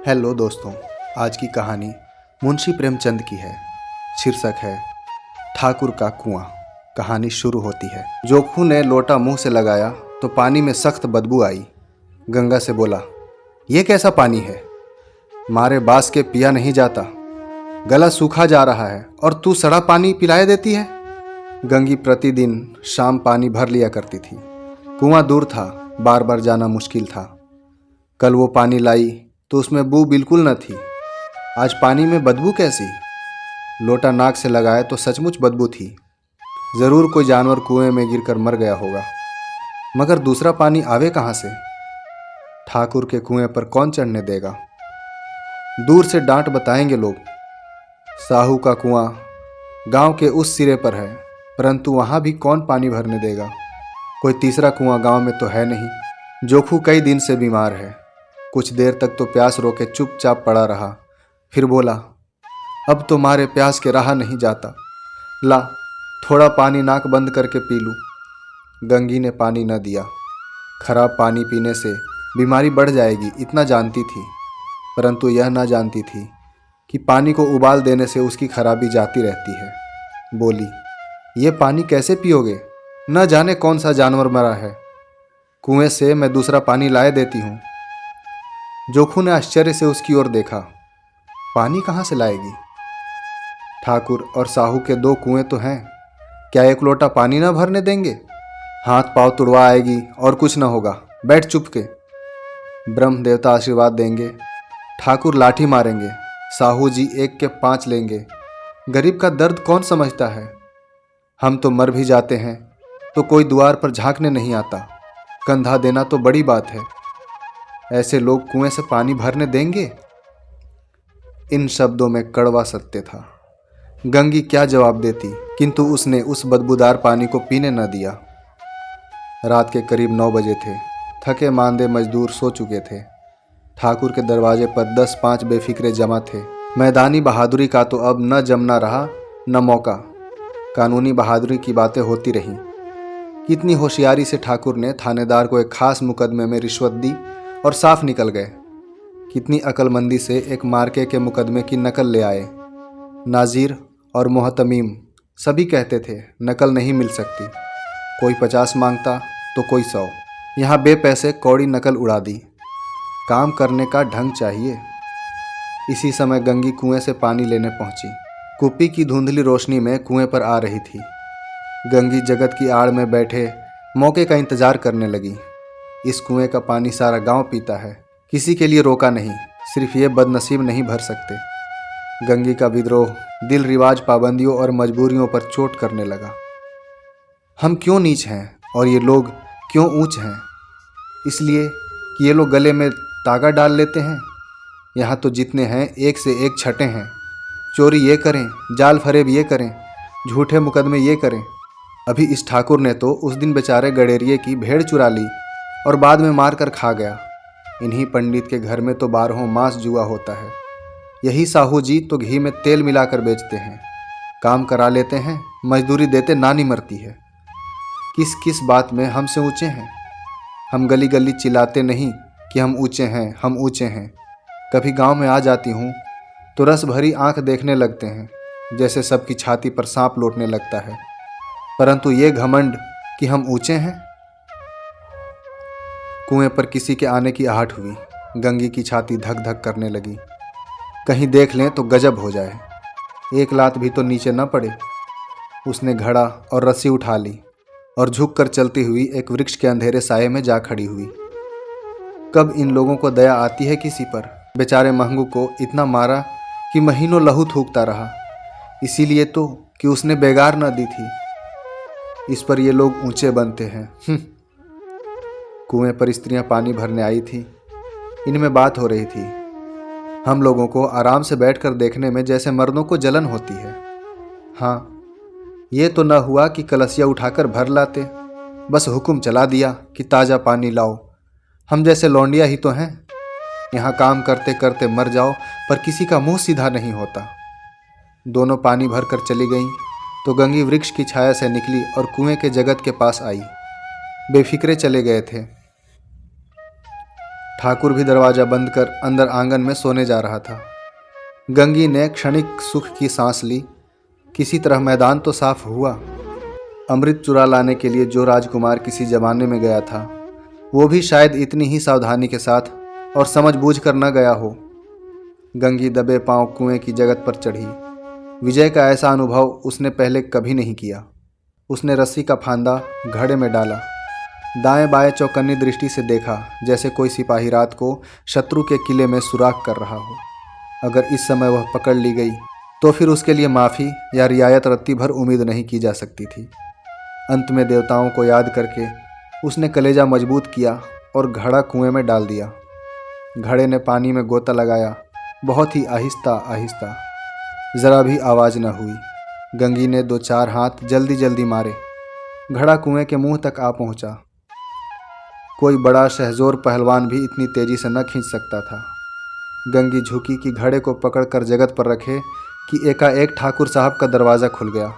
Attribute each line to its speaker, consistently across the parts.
Speaker 1: Hello दोस्तों, आज की कहानी मुंशी प्रेमचंद की है। शीर्षक है ठाकुर का कुआं। कहानी शुरू होती है। जोखू ने लोटा मुंह से लगाया तो पानी में सख्त बदबू आई। गंगा से बोला, ये कैसा पानी है? मारे बास के पिया नहीं जाता, गला सूखा जा रहा है और तू सड़ा पानी पिलाए देती है। गंगी प्रतिदिन शाम पानी भर लिया करती थी। कुआं दूर था, बार बार जाना मुश्किल था। कल वो पानी लाई तो उसमें बू बिल्कुल न थी। आज पानी में बदबू कैसी? लोटा नाक से लगाए तो सचमुच बदबू थी। जरूर कोई जानवर कुएं में गिरकर मर गया होगा, मगर दूसरा पानी आवे कहाँ से? ठाकुर के कुएं पर कौन चढ़ने देगा? दूर से डांट बताएंगे लोग। साहू का कुआं गांव के उस सिरे पर है, परंतु वहां भी कौन पानी भरने देगा? कोई तीसरा कुआं गांव में तो है नहीं। जोखू कई दिन से बीमार है। कुछ देर तक तो प्यास रोके चुपचाप पड़ा रहा, फिर बोला, अब तो मारे प्यास के रहा नहीं जाता। ला, थोड़ा पानी नाक बंद करके पी लूं। गंगी ने पानी न दिया। खराब पानी पीने से बीमारी बढ़ जाएगी इतना जानती थी, परंतु यह ना जानती थी कि पानी को उबाल देने से उसकी खराबी जाती रहती है। बोली, ये पानी कैसे पियोगे? न जाने कौन सा जानवर मरा है। कुएं से मैं दूसरा पानी लाए देती हूँ। जोखू ने आश्चर्य से उसकी ओर देखा। पानी कहाँ से लाएगी? ठाकुर और साहू के दो कुएं तो हैं, क्या एक लोटा पानी न भरने देंगे? हाथ पांव तुड़वा आएगी और कुछ न होगा, बैठ चुपके। ब्रह्म देवता आशीर्वाद देंगे, ठाकुर लाठी मारेंगे, साहू जी 1 के 5 लेंगे। गरीब का दर्द कौन समझता है? हम तो मर भी जाते हैं तो कोई द्वार पर झांकने नहीं आता। कंधा देना तो बड़ी बात है, ऐसे लोग कुएं से पानी भरने देंगे? इन शब्दों में कड़वा सत्य था। गंगी क्या जवाब देती, किंतु उसने उस बदबूदार पानी को पीने न दिया। रात के करीब 9 बजे थे। थके मांदे मजदूर सो चुके थे। ठाकुर के दरवाजे पर 10-5 बेफिक्रे जमा थे। मैदानी बहादुरी का तो अब न जमना रहा न मौका। कानूनी बहादुरी की बातें होती रहीं। कितनी होशियारी से ठाकुर ने थानेदार को एक खास मुकदमे में रिश्वत दी और साफ निकल गए। कितनी अक्लमंदी से एक मार्के के मुकदमे की नकल ले आए। नाजीर और मोहतमीम सभी कहते थे नकल नहीं मिल सकती। कोई 50 मांगता तो कोई 100। यहाँ बेपैसे कौड़ी नकल उड़ा दी। काम करने का ढंग चाहिए। इसी समय गंगी कुएं से पानी लेने पहुंची। कुप्पी की धुंधली रोशनी में कुएं पर आ रही थी। गंगी जगत की आड़ में बैठे मौके का इंतजार करने लगी। इस कुएं का पानी सारा गांव पीता है, किसी के लिए रोका नहीं, सिर्फ ये बदनसीब नहीं भर सकते। गंगी का विद्रोह दिल रिवाज, पाबंदियों और मजबूरियों पर चोट करने लगा। हम क्यों नीच हैं और ये लोग क्यों ऊंच हैं? इसलिए कि ये लोग गले में तागा डाल लेते हैं। यहाँ तो जितने हैं एक से एक छठे हैं। चोरी ये करें, जाल फरेब ये करें, झूठे मुकदमे ये करें। अभी इस ठाकुर ने तो उस दिन बेचारे गडेरिए की भेड़ चुरा ली और बाद में मार कर खा गया। इन्हीं पंडित के घर में तो 12 मास जुआ होता है। यही साहू जी तो घी में तेल मिलाकर बेचते हैं। काम करा लेते हैं, मजदूरी देते नानी मरती है। किस किस बात में हमसे ऊंचे हैं? हम गली गली चिल्लाते नहीं कि हम ऊंचे हैं, हम ऊंचे हैं। कभी गांव में आ जाती हूँ तो रस भरी आंख देखने लगते हैं, जैसे सबकी छाती पर सांप लौटने लगता है। परंतु ये घमंड कि हम ऊंचे हैं। कुएं पर किसी के आने की आहट हुई। गंगी की छाती धक धक करने लगी। कहीं देख लें तो गजब हो जाए, एक लात भी तो नीचे न पड़े। उसने घड़ा और रस्सी उठा ली और झुक कर चलती हुई एक वृक्ष के अंधेरे साये में जा खड़ी हुई। कब इन लोगों को दया आती है किसी पर? बेचारे महंगू को इतना मारा कि महीनों लहू थूकता रहा, इसीलिए तो कि उसने बेगार न दी थी। इस पर ये लोग ऊंचे बनते हैं। कुएं पर स्त्रियां पानी भरने आई थी। इनमें बात हो रही थी। हम लोगों को आराम से बैठकर देखने में जैसे मर्दों को जलन होती है। हाँ, ये तो न हुआ कि कलसिया उठाकर भर लाते, बस हुक्म चला दिया कि ताज़ा पानी लाओ। हम जैसे लौंडिया ही तो हैं। यहाँ काम करते करते मर जाओ, पर किसी का मुंह सीधा नहीं होता। दोनों पानी भर कर चली गईं तो गंगी वृक्ष की छाया से निकली और कुएं के जगत के पास आई। बेफिक्रे चले गए थे। ठाकुर भी दरवाजा बंद कर अंदर आंगन में सोने जा रहा था। गंगी ने क्षणिक सुख की सांस ली। किसी तरह मैदान तो साफ हुआ। अमृत चुरा लाने के लिए जो राजकुमार किसी जमाने में गया था, वो भी शायद इतनी ही सावधानी के साथ और समझ बूझ कर न गया हो। गंगी दबे पांव कुएं की जगत पर चढ़ी। विजय का ऐसा अनुभव उसने पहले कभी नहीं किया। उसने रस्सी का फांदा घड़े में डाला, दाएं बाएं चौकन्नी दृष्टि से देखा, जैसे कोई सिपाही रात को शत्रु के किले में सुराख कर रहा हो। अगर इस समय वह पकड़ ली गई तो फिर उसके लिए माफ़ी या रियायत रत्ती भर उम्मीद नहीं की जा सकती थी। अंत में देवताओं को याद करके उसने कलेजा मजबूत किया और घड़ा कुएं में डाल दिया। घड़े ने पानी में गोता लगाया, बहुत ही आहिस्ता आहिस्ता, जरा भी आवाज़ न हुई। गंगी ने 2-4 हाथ जल्दी जल्दी मारे। घड़ा कुएं के मुंह तक आ पहुंचा। कोई बड़ा शहजोर पहलवान भी इतनी तेजी से न खींच सकता था। गंगी झुकी कि घड़े को पकड़कर जगत पर रखे कि एकाएक ठाकुर साहब का दरवाज़ा खुल गया।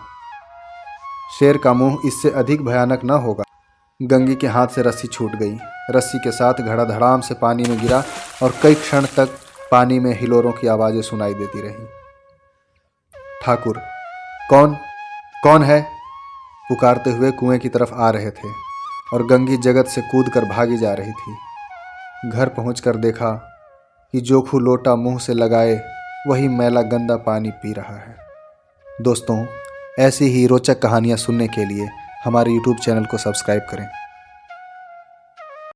Speaker 1: शेर का मुंह इससे अधिक भयानक न होगा। गंगी के हाथ से रस्सी छूट गई। रस्सी के साथ घड़ा धड़ाम से पानी में गिरा और कई क्षण तक पानी में हिलोरों की आवाज़ें सुनाई देती रहीं। ठाकुर, कौन कौन है? पुकारते हुए कुएं की तरफ आ रहे थे और गंगी जगत से कूदकर भागी जा रही थी। घर पहुंचकर देखा कि जोखू लोटा मुंह से लगाए वही मैला गंदा पानी पी रहा है। दोस्तों, ऐसी ही रोचक कहानियां सुनने के लिए हमारे YouTube चैनल को सब्सक्राइब करें।